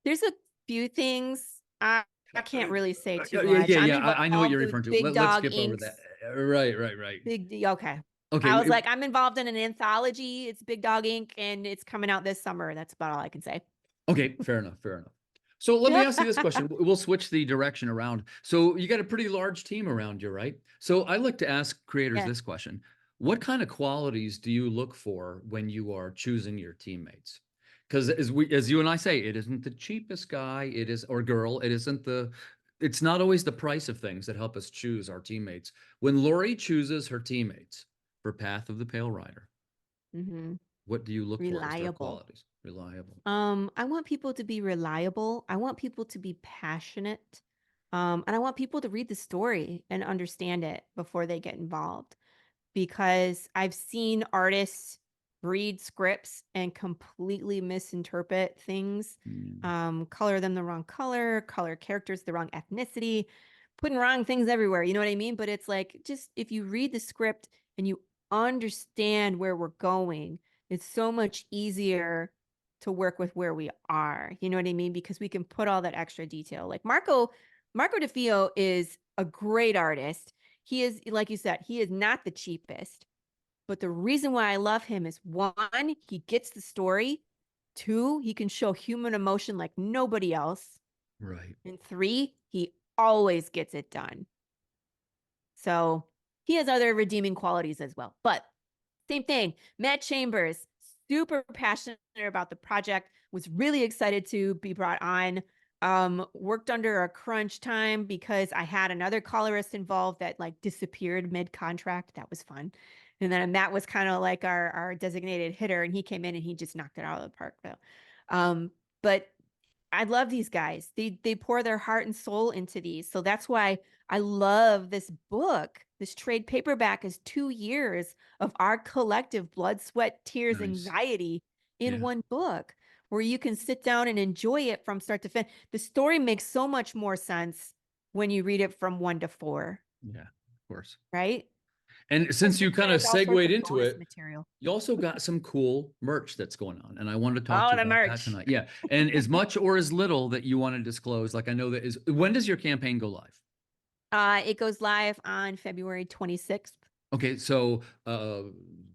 [SPEAKER 2] There's a few things I can't really say too
[SPEAKER 1] Yeah,
[SPEAKER 2] much.
[SPEAKER 1] yeah,
[SPEAKER 2] I'm
[SPEAKER 1] yeah. I know what you're
[SPEAKER 2] involved with
[SPEAKER 1] referring to.
[SPEAKER 2] Big
[SPEAKER 1] Let's
[SPEAKER 2] Dog
[SPEAKER 1] skip over that.
[SPEAKER 2] Inc.'s
[SPEAKER 1] Right, right, right.
[SPEAKER 2] Okay.
[SPEAKER 1] Okay,
[SPEAKER 2] I was like, I'm involved in an anthology. It's Big Dog Inc. and it's coming out this summer. That's about all I can say.
[SPEAKER 1] okay, fair enough, fair enough. So let me ask you this question. We'll switch the direction around. So you got a pretty large team around you, right? So I like to ask creators
[SPEAKER 2] Yeah.
[SPEAKER 1] this question. What kind of qualities do you look for when you are choosing your teammates? Because as you and I say, it isn't the cheapest guy, it is or girl, it's not always the price of things that help us choose our teammates. When Lori chooses her teammates for Path of the Pale Rider,
[SPEAKER 2] hmm
[SPEAKER 1] what do you look for as their
[SPEAKER 2] Reliable.
[SPEAKER 1] qualities? Reliable.
[SPEAKER 2] I want people to be reliable. I want people to be passionate. And I want people to read the story and understand it before they get involved. Because I've seen artists read scripts and completely misinterpret things,
[SPEAKER 1] Mm,
[SPEAKER 2] color them the wrong color characters the wrong ethnicity, putting wrong things everywhere. You know what I mean? But it's like, just if you read the script and you understand where we're going, it's so much easier to work with where we are. You know what I mean? Because we can put all that extra detail. Like Marco DeFeo is a great artist. He is, like you said, he is not the cheapest. But the reason why I love him is one, he gets the story. Two, he can show human emotion like nobody else.
[SPEAKER 1] right.
[SPEAKER 2] And three, he always gets it done. So he has other redeeming qualities as well. But same thing. Matt Chambers, super passionate about the project, was really excited to be brought on. Worked under a crunch time because I had another colorist involved that like disappeared mid-contract. That was fun. And then Matt was kind of like our designated hitter, and he came in and he just knocked it out of the park though. But I love these guys. They pour their heart and soul into these. So that's why I love this book. This trade paperback is 2 years of our collective blood, sweat, tears,
[SPEAKER 1] Nice.
[SPEAKER 2] anxiety in
[SPEAKER 1] Yeah.
[SPEAKER 2] one book where you can sit down and enjoy it from start to finish. The story makes so much more sense when you read it from 1 to 4,
[SPEAKER 1] Yeah, of course.
[SPEAKER 2] right?
[SPEAKER 1] And
[SPEAKER 2] Plus,
[SPEAKER 1] since you
[SPEAKER 2] it
[SPEAKER 1] kind of
[SPEAKER 2] has all sorts
[SPEAKER 1] segued
[SPEAKER 2] of
[SPEAKER 1] into
[SPEAKER 2] bonus
[SPEAKER 1] it,
[SPEAKER 2] material.
[SPEAKER 1] you also got some cool merch that's going on. And I wanted to talk
[SPEAKER 2] Oh,
[SPEAKER 1] to you
[SPEAKER 2] the
[SPEAKER 1] about that
[SPEAKER 2] merch.
[SPEAKER 1] tonight. Yeah. And as much or as little that you want to disclose, like I know that is, when does your campaign go live?
[SPEAKER 2] It goes live on February 26th.
[SPEAKER 1] Okay. So,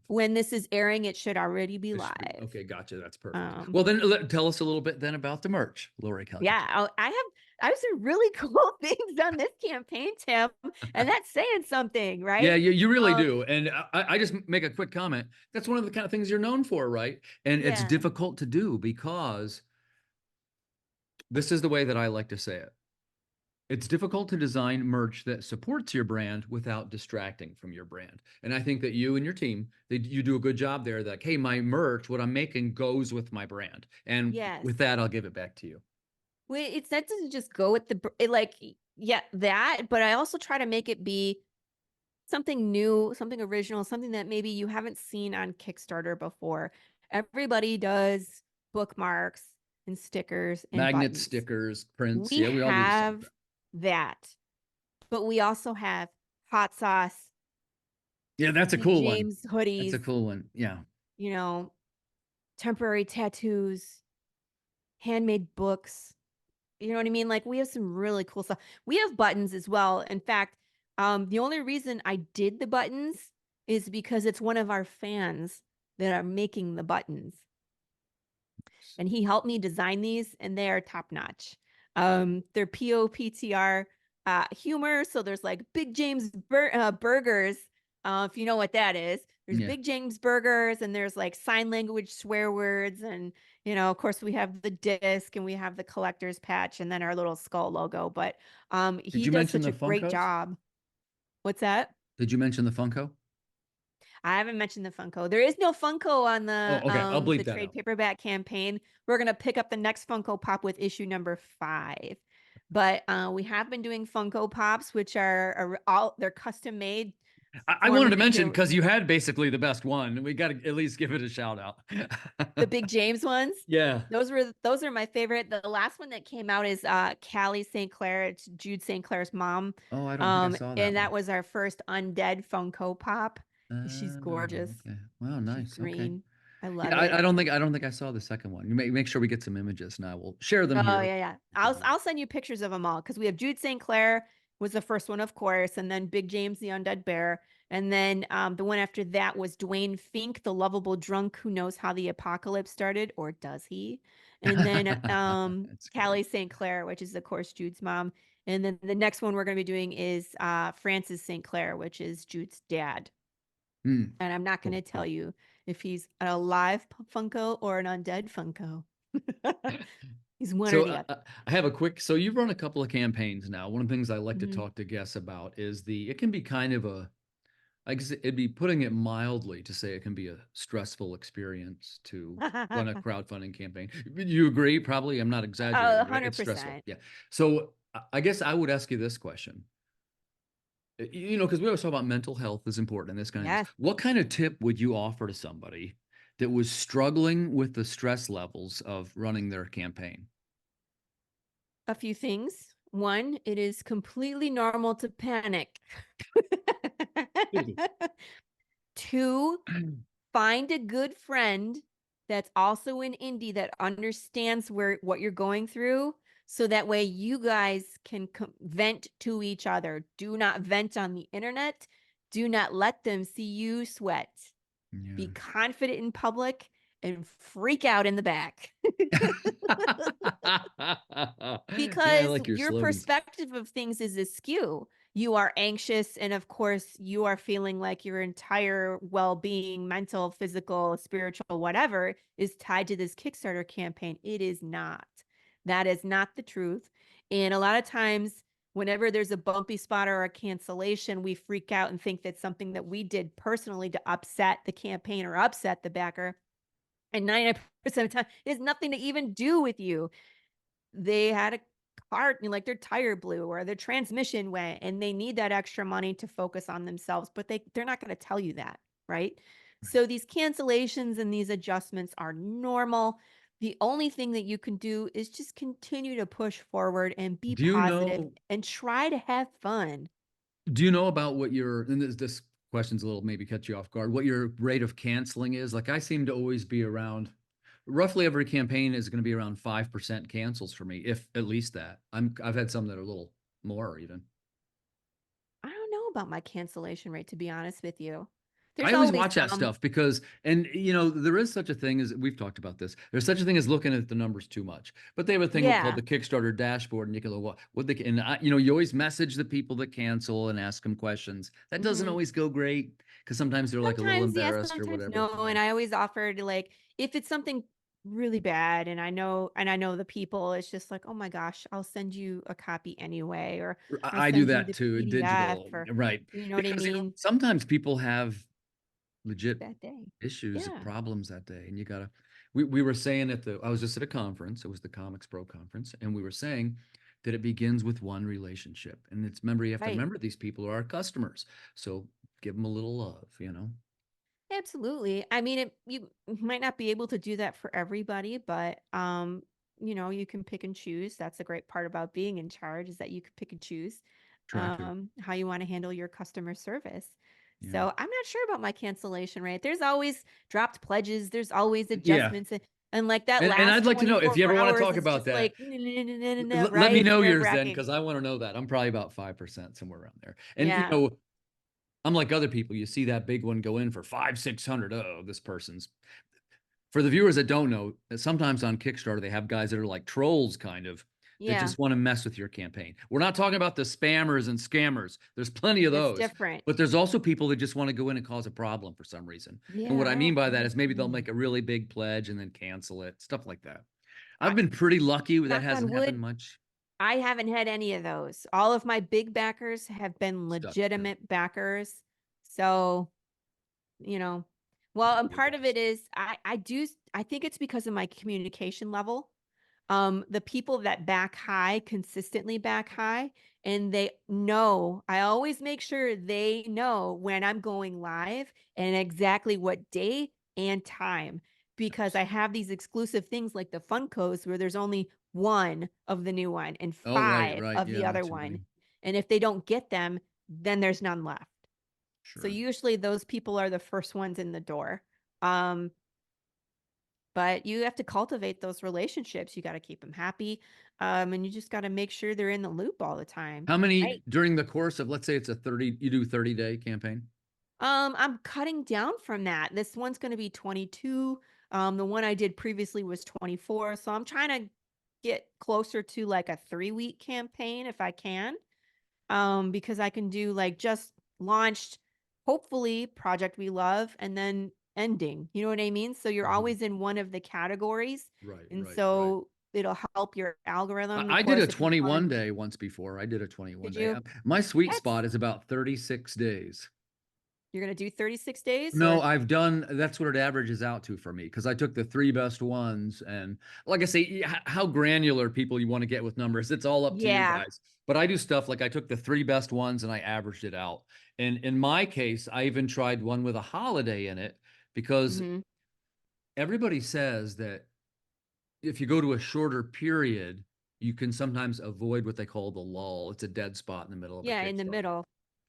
[SPEAKER 2] When this is airing, it should already be
[SPEAKER 1] it should be,
[SPEAKER 2] live.
[SPEAKER 1] okay. Gotcha. That's perfect.
[SPEAKER 2] Um,
[SPEAKER 1] Well, then tell us a little bit then about the merch, Laurie
[SPEAKER 2] yeah,
[SPEAKER 1] Calcaterra.
[SPEAKER 2] I have some really cool things on this campaign, Tim, and that's saying something,
[SPEAKER 1] Yeah,
[SPEAKER 2] right?
[SPEAKER 1] you really
[SPEAKER 2] Um,
[SPEAKER 1] do. And I just make a quick comment. That's one of the kind of things you're known for, right? And it's
[SPEAKER 2] yeah,
[SPEAKER 1] difficult to do because this is the way that I like to say it. It's difficult to design merch that supports your brand without distracting from your brand. And I think that you and your team, you do a good job there. Like, hey, my merch, what I'm making goes with my brand. And
[SPEAKER 2] yes.
[SPEAKER 1] with that, I'll give it back to you.
[SPEAKER 2] Well, it's that doesn't just go with like, yeah, that, but I also try to make it be something new, something original, something that maybe you haven't seen on Kickstarter before. Everybody does bookmarks and stickers and
[SPEAKER 1] Magnets,
[SPEAKER 2] buttons.
[SPEAKER 1] stickers, prints.
[SPEAKER 2] We
[SPEAKER 1] Yeah, we all do the same thing.
[SPEAKER 2] have that, but we also have hot sauce,
[SPEAKER 1] Yeah, that's a
[SPEAKER 2] Big
[SPEAKER 1] cool one.
[SPEAKER 2] James
[SPEAKER 1] That's a
[SPEAKER 2] hoodies,
[SPEAKER 1] cool one. Yeah.
[SPEAKER 2] you know, temporary tattoos, handmade books. You know what I mean? Like we have some really cool stuff. We have buttons as well. In fact, the only reason I did the buttons is because it's one of our fans that are making the buttons. And he helped me design these, and they are top notch. They're POPTR humor. So there's like Big James burgers. If you know what that is, there's
[SPEAKER 1] Yeah.
[SPEAKER 2] Big James burgers, and there's like sign language swear words, and of course, we have the disc, and we have the collector's patch, and then our little skull logo. But
[SPEAKER 1] Did
[SPEAKER 2] he
[SPEAKER 1] you
[SPEAKER 2] does
[SPEAKER 1] mention
[SPEAKER 2] such
[SPEAKER 1] the
[SPEAKER 2] a great
[SPEAKER 1] Funkos?
[SPEAKER 2] job. What's that?
[SPEAKER 1] Did you mention the Funko?
[SPEAKER 2] I haven't mentioned the Funko. There is no Funko on
[SPEAKER 1] Oh, okay. I'll
[SPEAKER 2] the
[SPEAKER 1] bleep that
[SPEAKER 2] trade
[SPEAKER 1] out.
[SPEAKER 2] paperback campaign. We're gonna pick up the next Funko Pop with issue number 5. But we have been doing Funko Pops, which are all they're custom made
[SPEAKER 1] I
[SPEAKER 2] for
[SPEAKER 1] wanted to
[SPEAKER 2] me.
[SPEAKER 1] mention
[SPEAKER 2] They're
[SPEAKER 1] because you had basically the best one. We got to at least give it a shout out.
[SPEAKER 2] the Big James ones.
[SPEAKER 1] Yeah.
[SPEAKER 2] Those are my favorite. The last one that came out is Callie St. Clair. It's Jude St. Clair's mom.
[SPEAKER 1] Oh, I don't think I saw that
[SPEAKER 2] And that
[SPEAKER 1] one.
[SPEAKER 2] was our first undead Funko Pop. She's gorgeous.
[SPEAKER 1] Okay. Wow,
[SPEAKER 2] She's
[SPEAKER 1] nice. Okay.
[SPEAKER 2] green. I love
[SPEAKER 1] Yeah,
[SPEAKER 2] it.
[SPEAKER 1] I don't think I saw the second one. You make sure we get some images and I will share them
[SPEAKER 2] Oh
[SPEAKER 1] here.
[SPEAKER 2] yeah, yeah.
[SPEAKER 1] If you
[SPEAKER 2] I'll send you pictures of them all because we have Jude St. Clair was the first one, of course, and then Big James the Undead Bear, and then the one after that was Dwayne Fink, the lovable drunk who knows how the apocalypse started, or does he? And then
[SPEAKER 1] That's great.
[SPEAKER 2] Callie St. Clair, which is of course Jude's mom, and then the next one we're going to be doing is Francis St. Clair, which is Jude's dad.
[SPEAKER 1] Hmm.
[SPEAKER 2] And I'm not going
[SPEAKER 1] Cool,
[SPEAKER 2] to tell
[SPEAKER 1] cool.
[SPEAKER 2] you if he's an alive Funko or an undead Funko. He's one or
[SPEAKER 1] So
[SPEAKER 2] the other.
[SPEAKER 1] I have a quick. So you've run a couple of campaigns now. One of the things I like to
[SPEAKER 2] Mhm.
[SPEAKER 1] talk to guests about is it can be kind of I guess it'd be putting it mildly to say it can be a stressful experience to run a crowdfunding campaign. You agree? Probably. I'm not
[SPEAKER 2] Oh,
[SPEAKER 1] exaggerating, right? It's stressful.
[SPEAKER 2] 100%.
[SPEAKER 1] Yeah. So I guess I would ask you this question. Because we always talk about mental health is important and this kind of things.
[SPEAKER 2] Yes.
[SPEAKER 1] What kind of tip would you offer to somebody that was struggling with the stress levels of running their campaign?
[SPEAKER 2] A few things. One, it is completely normal to panic. Two, find a good friend that's also in indie that understands what you're going through so that way you guys can vent to each other. Do not vent on the internet. Do not let them see you sweat. Be
[SPEAKER 1] Yeah.
[SPEAKER 2] confident in public and freak out in the back.
[SPEAKER 1] Yeah, I
[SPEAKER 2] Because
[SPEAKER 1] like your
[SPEAKER 2] your
[SPEAKER 1] slogans.
[SPEAKER 2] perspective of things is askew. You are anxious, and of course, you are feeling like your entire well being, mental, physical, spiritual, whatever, is tied to this Kickstarter campaign. It is not. That is not the truth. And a lot of times, whenever there's a bumpy spot or a cancellation, we freak out and think that's something that we did personally to upset the campaign or upset the backer. And 99% of the time, it has nothing to even do with you. They had a car, like their tire blew or their transmission went, and they need that extra money to focus on themselves, but they're not going to tell you that, right? So these cancellations and these adjustments are normal. The only thing that you can do is just continue to push forward and be
[SPEAKER 1] Do you
[SPEAKER 2] positive
[SPEAKER 1] know
[SPEAKER 2] and try to have fun.
[SPEAKER 1] do you know about what your and this question's a little maybe catch you off guard, what your rate of canceling is? Like I seem to always be around roughly every campaign is going to be around 5% cancels for me, if at least that. I've had some that are a little more even.
[SPEAKER 2] I don't know about my cancellation rate, to be honest with you.
[SPEAKER 1] I
[SPEAKER 2] There's
[SPEAKER 1] always
[SPEAKER 2] always
[SPEAKER 1] watch that
[SPEAKER 2] some.
[SPEAKER 1] stuff because, and there is such a thing as we've talked about this. There's such a thing as looking at the numbers too much. But they have a thing called
[SPEAKER 2] Yeah.
[SPEAKER 1] the Kickstarter dashboard, and you can look what they and you always message the people that cancel and ask them questions. That doesn't
[SPEAKER 2] Mhm.
[SPEAKER 1] always go great because sometimes they're like a little
[SPEAKER 2] Sometimes yes,
[SPEAKER 1] embarrassed or
[SPEAKER 2] sometimes
[SPEAKER 1] whatever.
[SPEAKER 2] no.
[SPEAKER 1] Yeah,
[SPEAKER 2] And I always offered like if it's something really bad and I know the people, it's just like, oh my gosh, I'll send you a copy anyway, or I'll
[SPEAKER 1] I do
[SPEAKER 2] send you
[SPEAKER 1] that
[SPEAKER 2] the
[SPEAKER 1] too,
[SPEAKER 2] PDF
[SPEAKER 1] digital,
[SPEAKER 2] or
[SPEAKER 1] right?
[SPEAKER 2] you know what I
[SPEAKER 1] Because
[SPEAKER 2] mean?
[SPEAKER 1] sometimes people have legit
[SPEAKER 2] That day.
[SPEAKER 1] issues,
[SPEAKER 2] Yeah.
[SPEAKER 1] problems that day. And you gotta, we were saying I was just at a conference, it was the Comics Pro conference, and we were saying that it begins with one relationship. And you have to
[SPEAKER 2] Right.
[SPEAKER 1] remember these people are our customers. So give them a little love.
[SPEAKER 2] Absolutely. I mean, you might not be able to do that for everybody, but you can pick and choose. That's the great part about being in charge is that you can pick and choose
[SPEAKER 1] Try to.
[SPEAKER 2] how you want to handle your customer service.
[SPEAKER 1] Yeah.
[SPEAKER 2] So I'm not sure about my cancellation rate. There's always dropped pledges, there's always
[SPEAKER 1] Yeah.
[SPEAKER 2] adjustments, and like that
[SPEAKER 1] And
[SPEAKER 2] last
[SPEAKER 1] I'd like to know if
[SPEAKER 2] 24
[SPEAKER 1] you ever want to
[SPEAKER 2] hours
[SPEAKER 1] talk
[SPEAKER 2] is
[SPEAKER 1] about
[SPEAKER 2] just
[SPEAKER 1] that.
[SPEAKER 2] like,
[SPEAKER 1] Let
[SPEAKER 2] right?
[SPEAKER 1] me
[SPEAKER 2] It's
[SPEAKER 1] know
[SPEAKER 2] nerve
[SPEAKER 1] yours then,
[SPEAKER 2] wracking.
[SPEAKER 1] because I want to know that. I'm probably about 5%, somewhere around there. And
[SPEAKER 2] Yeah.
[SPEAKER 1] unlike other people, you see that big one go in for 600. Oh, this person's for the viewers that don't know, sometimes on Kickstarter, they have guys that are like trolls, kind of, that
[SPEAKER 2] Yeah.
[SPEAKER 1] just want to mess with your campaign. We're not talking about the spammers and scammers. There's plenty of
[SPEAKER 2] It's
[SPEAKER 1] those.
[SPEAKER 2] different.
[SPEAKER 1] But there's also people that just want to go in and cause a problem for some reason. And
[SPEAKER 2] Yeah,
[SPEAKER 1] what I
[SPEAKER 2] I
[SPEAKER 1] mean
[SPEAKER 2] don't
[SPEAKER 1] by that is maybe they'll
[SPEAKER 2] understand.
[SPEAKER 1] make a really big pledge and then cancel it, stuff like that.
[SPEAKER 2] I,
[SPEAKER 1] I've been pretty lucky that
[SPEAKER 2] knock on
[SPEAKER 1] hasn't happened
[SPEAKER 2] wood,
[SPEAKER 1] much.
[SPEAKER 2] I haven't had any of those. All of my big backers have been
[SPEAKER 1] Stuff's good.
[SPEAKER 2] legitimate backers. So, you know, well, and
[SPEAKER 1] You're
[SPEAKER 2] part of it
[SPEAKER 1] blessed.
[SPEAKER 2] is I think it's because of my communication level. The people that back high consistently back high, and they know, I always make sure they know when I'm going live and exactly what day and time, because I
[SPEAKER 1] Nice.
[SPEAKER 2] have these exclusive things like the Funkos where there's only one of the new one and
[SPEAKER 1] Oh, right,
[SPEAKER 2] five
[SPEAKER 1] right.
[SPEAKER 2] of
[SPEAKER 1] Yeah,
[SPEAKER 2] the
[SPEAKER 1] I know
[SPEAKER 2] other
[SPEAKER 1] what you
[SPEAKER 2] one.
[SPEAKER 1] mean.
[SPEAKER 2] And if they don't get them, then there's none left. So
[SPEAKER 1] Sure.
[SPEAKER 2] usually those people are the first ones in the door. Um, but you have to cultivate those relationships. You got to keep them happy. And you just got to make sure they're in the loop all the time.
[SPEAKER 1] How
[SPEAKER 2] I,
[SPEAKER 1] many during the course of, let's say it's a 30, you do 30-day campaign?
[SPEAKER 2] I'm cutting down from that. This one's going to be 22. The one I did previously was 24. So I'm trying to get closer to like a 3-week campaign if I can. Because I can do like just launched, hopefully project we love, and then ending. You know what I mean? So you're
[SPEAKER 1] Mhm.
[SPEAKER 2] always in one of the categories.
[SPEAKER 1] Right,
[SPEAKER 2] And
[SPEAKER 1] right, right.
[SPEAKER 2] so it'll help your algorithm. Of
[SPEAKER 1] I did a
[SPEAKER 2] course, if you
[SPEAKER 1] 21
[SPEAKER 2] launch,
[SPEAKER 1] day once before. I did a 21
[SPEAKER 2] did
[SPEAKER 1] day.
[SPEAKER 2] you?
[SPEAKER 1] My sweet
[SPEAKER 2] That's
[SPEAKER 1] spot is about 36 days.
[SPEAKER 2] you're gonna do 36 days
[SPEAKER 1] No,
[SPEAKER 2] or
[SPEAKER 1] I've done, that's what it averages out to for me because I took the three best ones. And like I say, how granular people you want to get with numbers, it's all up to you
[SPEAKER 2] yeah.
[SPEAKER 1] guys. But I do stuff like I took the three best ones and I averaged it out. And in my case, I even tried one with a holiday in it because
[SPEAKER 2] Hmm.
[SPEAKER 1] everybody says that if you go to a shorter period, you can sometimes avoid what they call the lull. It's a dead spot in the middle of a
[SPEAKER 2] Yeah, in the
[SPEAKER 1] Kickstarter.
[SPEAKER 2] middle.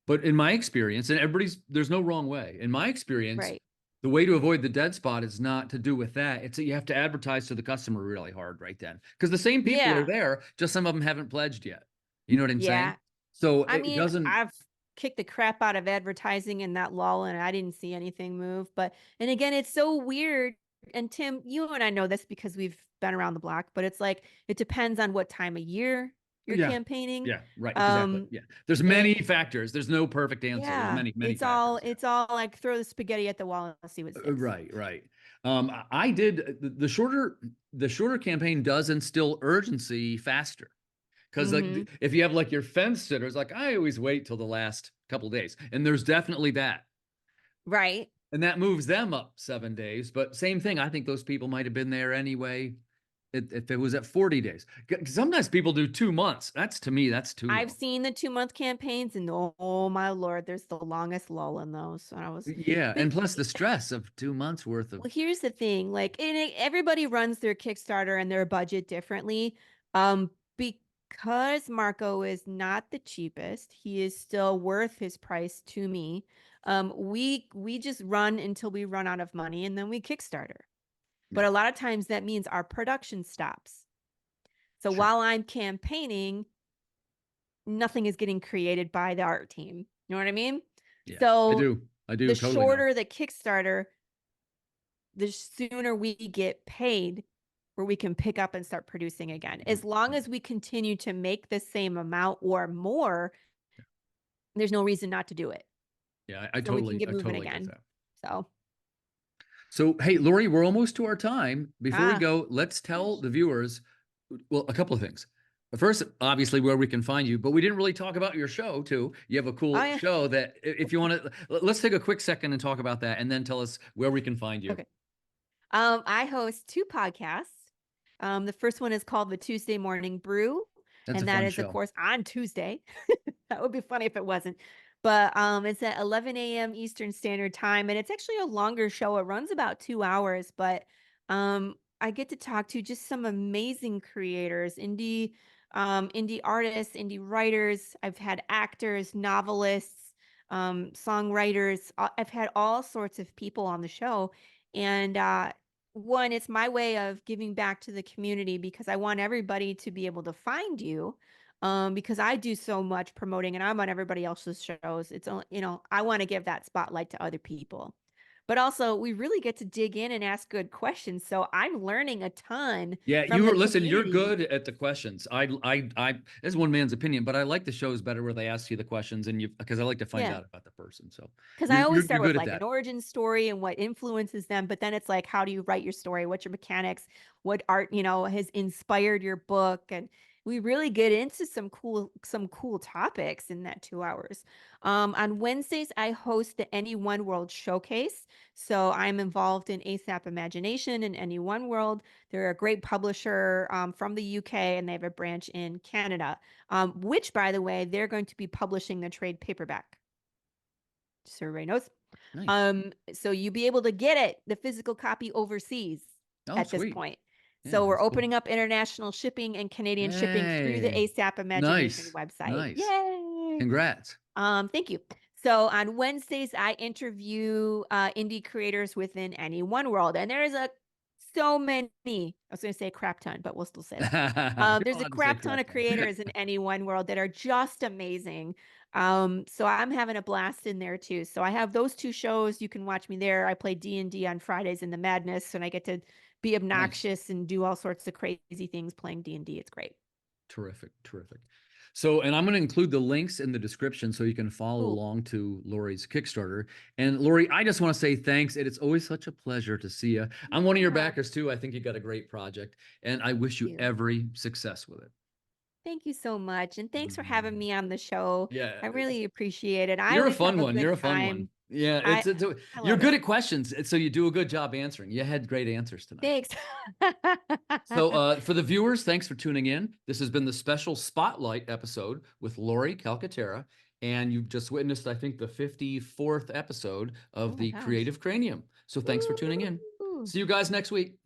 [SPEAKER 1] But in my experience, and there's no wrong way. In my experience,
[SPEAKER 2] Right.
[SPEAKER 1] the way to avoid the dead spot is not to do with that. It's that you have to advertise to the customer really hard right then. Because the same people are
[SPEAKER 2] Yeah.
[SPEAKER 1] there, just some of them haven't pledged yet. You know what I'm saying?
[SPEAKER 2] Yeah.
[SPEAKER 1] So
[SPEAKER 2] I
[SPEAKER 1] it
[SPEAKER 2] mean,
[SPEAKER 1] doesn't,
[SPEAKER 2] I've kicked the crap out of advertising in that lull and I didn't see anything move. But, and again, it's so weird. And Tim, you and I know this because we've been around the block, but it's like, it depends on what time of year you're
[SPEAKER 1] yeah.
[SPEAKER 2] campaigning.
[SPEAKER 1] Yeah, right, exactly.
[SPEAKER 2] Um,
[SPEAKER 1] Yeah. There's many
[SPEAKER 2] it,
[SPEAKER 1] factors. There's no perfect answer. There's
[SPEAKER 2] yeah,
[SPEAKER 1] many factors. Yeah.
[SPEAKER 2] it's all like throw the spaghetti at the wall and see what sticks.
[SPEAKER 1] Right, right. I did the shorter campaign does instill urgency faster. Because
[SPEAKER 2] Mm-hmm.
[SPEAKER 1] like if you have like your fence sitters, like I always wait till the last couple days, and there's definitely that,
[SPEAKER 2] Right.
[SPEAKER 1] and that moves them up 7 days. But same thing, I think those people might have been there anyway. If it was at 40 days, sometimes people do 2 months. That's to me, that's too
[SPEAKER 2] I've
[SPEAKER 1] long.
[SPEAKER 2] seen the 2-month campaigns, and oh my Lord, there's the longest lull in those. And I was,
[SPEAKER 1] Yeah,
[SPEAKER 2] but
[SPEAKER 1] and plus the stress of 2 months worth of
[SPEAKER 2] well, here's the thing, like, everybody runs their Kickstarter and their budget differently. Because Marco is not the cheapest, he is still worth his price to me. We just run until we run out of money and then we Kickstarter. But
[SPEAKER 1] yeah,
[SPEAKER 2] a lot of times that means our production stops. So
[SPEAKER 1] sure,
[SPEAKER 2] while I'm campaigning, nothing is getting created by the art team. You know what I mean?
[SPEAKER 1] yeah,
[SPEAKER 2] So
[SPEAKER 1] I
[SPEAKER 2] the
[SPEAKER 1] do totally know.
[SPEAKER 2] shorter the Kickstarter, the sooner we get paid where we can pick up and start producing again. As long as we continue to make the same amount or more, there's no reason not to do it.
[SPEAKER 1] Yeah,
[SPEAKER 2] So we can get
[SPEAKER 1] I
[SPEAKER 2] moving
[SPEAKER 1] totally get
[SPEAKER 2] again.
[SPEAKER 1] that.
[SPEAKER 2] So,
[SPEAKER 1] So, hey, Lori, we're almost to our time. Before we
[SPEAKER 2] ah,
[SPEAKER 1] go, let's tell
[SPEAKER 2] gosh.
[SPEAKER 1] the viewers, well, a couple of things. First, obviously, where we can find you, but we didn't really talk about your show, too. You have a
[SPEAKER 2] Oh,
[SPEAKER 1] cool
[SPEAKER 2] yeah.
[SPEAKER 1] show that if you want to, let's take a quick second and talk about that and then tell us where we can find you.
[SPEAKER 2] Okay. I host 2 podcasts. The first one is called the Tuesday Morning Brew,
[SPEAKER 1] That's a
[SPEAKER 2] and that
[SPEAKER 1] fun
[SPEAKER 2] is, of
[SPEAKER 1] show.
[SPEAKER 2] course, on Tuesday. That would be funny if it wasn't. But it's at 11 a.m. Eastern Standard Time, and it's actually a longer show. It runs about 2 hours, but I get to talk to just some amazing creators, indie artists, indie writers. I've had actors, novelists, songwriters. I've had all sorts of people on the show, and one, it's my way of giving back to the community because I want everybody to be able to find you. Because I do so much promoting and I'm on everybody else's shows. It's only, I want to give that spotlight to other people. But also, we really get to dig in and ask good questions. So I'm learning a ton
[SPEAKER 1] Yeah,
[SPEAKER 2] from the
[SPEAKER 1] listen, you're
[SPEAKER 2] community.
[SPEAKER 1] good at the questions. This is one man's opinion, but I like the shows better where they ask you the questions and because I like to find
[SPEAKER 2] Yeah.
[SPEAKER 1] out about the person. So
[SPEAKER 2] Because I always
[SPEAKER 1] you're
[SPEAKER 2] start with
[SPEAKER 1] good at
[SPEAKER 2] like an
[SPEAKER 1] that.
[SPEAKER 2] origin story and what influences them, but then it's like, how do you write your story? What's your mechanics? What art, has inspired your book? And we really get into some cool topics in that 2 hours. On Wednesdays, I host the Any One World Showcase. So I'm involved in ASAP Imagination and Any One World. They're a great publisher from the UK and they have a branch in Canada, which, by the way, they're going to be publishing the trade paperback. So everybody knows.
[SPEAKER 1] Nice.
[SPEAKER 2] So you'll be able to get it, the physical copy overseas
[SPEAKER 1] Oh,
[SPEAKER 2] at this
[SPEAKER 1] sweet.
[SPEAKER 2] point.
[SPEAKER 1] Yeah,
[SPEAKER 2] So we're
[SPEAKER 1] that's cool.
[SPEAKER 2] opening up international shipping and Canadian shipping through the
[SPEAKER 1] Hey,
[SPEAKER 2] ASAP Imagination
[SPEAKER 1] nice,
[SPEAKER 2] website.
[SPEAKER 1] nice.
[SPEAKER 2] Yay!
[SPEAKER 1] Congrats.
[SPEAKER 2] Thank you. So on Wednesdays, I interview indie creators within any one world, and there is a so many. I was going to say a crap ton, but we'll still say that.
[SPEAKER 1] You're
[SPEAKER 2] There's a
[SPEAKER 1] allowed to say
[SPEAKER 2] crap ton
[SPEAKER 1] crap
[SPEAKER 2] of
[SPEAKER 1] ton.
[SPEAKER 2] creators in any one world that are just amazing. So I'm having a blast in there too. So I have those two shows. You can watch me there. I play D&D on Fridays in the Madness, and I get to be
[SPEAKER 1] Nice.
[SPEAKER 2] obnoxious and do all sorts of crazy things playing D&D. It's great.
[SPEAKER 1] Terrific, terrific. So, and I'm going to include the links in the description so you can follow
[SPEAKER 2] Cool.
[SPEAKER 1] along to Laurie's Kickstarter. And Laurie, I just want to say thanks. It's always such a pleasure to see you. I'm one of your
[SPEAKER 2] Yeah,
[SPEAKER 1] backers too. I think you got a great project, and I
[SPEAKER 2] thank
[SPEAKER 1] wish you
[SPEAKER 2] you.
[SPEAKER 1] every success with it.
[SPEAKER 2] Thank you so much. And thanks for having
[SPEAKER 1] Mhm.
[SPEAKER 2] me on the show.
[SPEAKER 1] Yeah,
[SPEAKER 2] I really appreciate it. I
[SPEAKER 1] you're a
[SPEAKER 2] always have
[SPEAKER 1] fun
[SPEAKER 2] a
[SPEAKER 1] one.
[SPEAKER 2] good
[SPEAKER 1] You're a fun one.
[SPEAKER 2] time.
[SPEAKER 1] Yeah,
[SPEAKER 2] I I
[SPEAKER 1] you're
[SPEAKER 2] love
[SPEAKER 1] good
[SPEAKER 2] it.
[SPEAKER 1] at questions, so you do a good job answering. You had great answers tonight.
[SPEAKER 2] Thanks.
[SPEAKER 1] So, for the viewers, thanks for tuning in. This has been the special spotlight episode with Laurie Calcaterra, and you've just witnessed, I think, the 54th episode
[SPEAKER 2] Oh
[SPEAKER 1] of
[SPEAKER 2] my
[SPEAKER 1] the
[SPEAKER 2] gosh.
[SPEAKER 1] Creative Cranium. So, thanks for tuning in.
[SPEAKER 2] Woo!
[SPEAKER 1] See you guys next week.